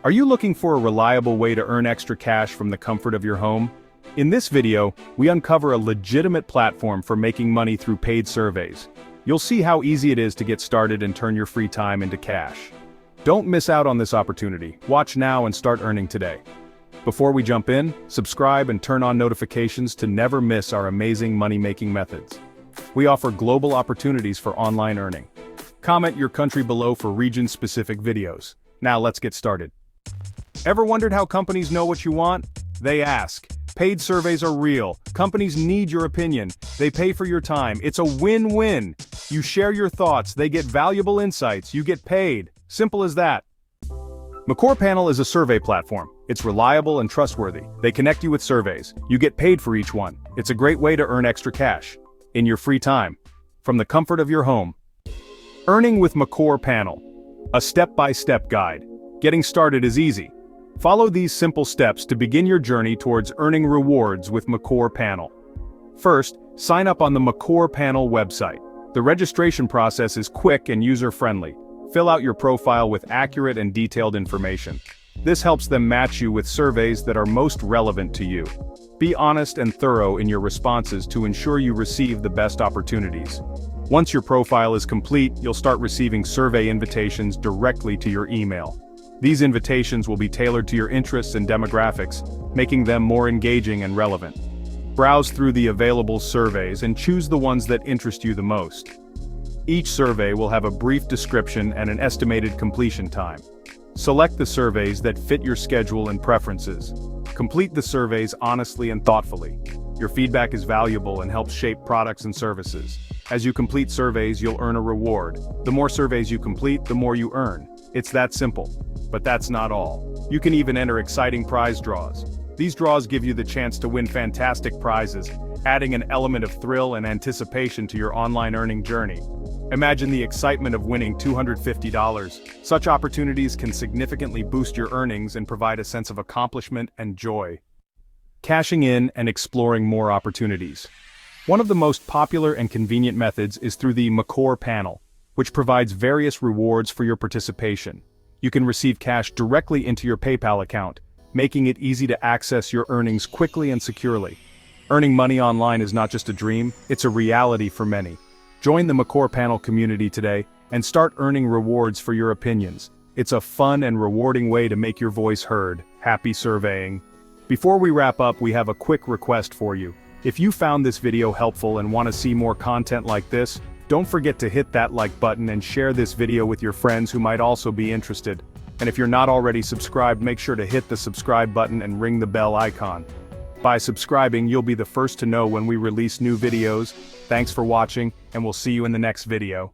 Are you looking for a reliable way to earn extra cash from the comfort of your home? In this video, we uncover a legitimate platform for making money through paid surveys. You'll see how easy it is to get started and turn your free time into cash. Don't miss out on this opportunity. Watch now and start earning today. Before we jump in, subscribe and turn on notifications to never miss our amazing money-making methods. We offer global opportunities for online earning. Comment your country below for region-specific videos. Now let's get started. Ever wondered how companies know what you want? They ask. Paid surveys are real. Companies need your opinion. They pay for your time. It's a win-win. You share your thoughts, they get valuable insights, you get paid. Simple as that. Makor Panel is a survey platform. It's reliable and trustworthy. They connect you with surveys. You get paid for each one. It's a great way to earn extra cash in your free time, from the comfort of your home. Earning with Makor Panel. A step-by-step guide. Getting started is easy. Follow these simple steps to begin your journey towards earning rewards with Makor Panel. First, sign up on the Makor Panel website. The registration process is quick and user-friendly. Fill out your profile with accurate and detailed information. This helps them match you with surveys that are most relevant to you. Be honest and thorough in your responses to ensure you receive the best opportunities. Once your profile is complete, you'll start receiving survey invitations directly to your email. These invitations will be tailored to your interests and demographics, making them more engaging and relevant. Browse through the available surveys and choose the ones that interest you the most. Each survey will have a brief description and an estimated completion time. Select the surveys that fit your schedule and preferences. Complete the surveys honestly and thoughtfully. Your feedback is valuable and helps shape products and services. As you complete surveys, you'll earn a reward. The more surveys you complete, the more you earn. It's that simple. But that's not all. You can even enter exciting prize draws. These draws give you the chance to win fantastic prizes, adding an element of thrill and anticipation to your online earning journey. Imagine the excitement of winning $250. Such opportunities can significantly boost your earnings and provide a sense of accomplishment and joy. Cashing in and exploring more opportunities. One of the most popular and convenient methods is through the Makor Panel, which provides various rewards for your participation. You can receive cash directly into your PayPal account, making it easy to access your earnings quickly and securely. Earning money online is not just a dream, it's a reality for many. Join the Makor Panel community today and start earning rewards for your opinions. It's a fun and rewarding way to make your voice heard. Happy surveying. Before we wrap up, we have a quick request for you. If you found this video helpful and want to see more content like this, don't forget to hit that like button and share this video with your friends who might also be interested. And if you're not already subscribed, make sure to hit the subscribe button and ring the bell icon. By subscribing, you'll be the first to know when we release new videos. Thanks for watching, and we'll see you in the next video.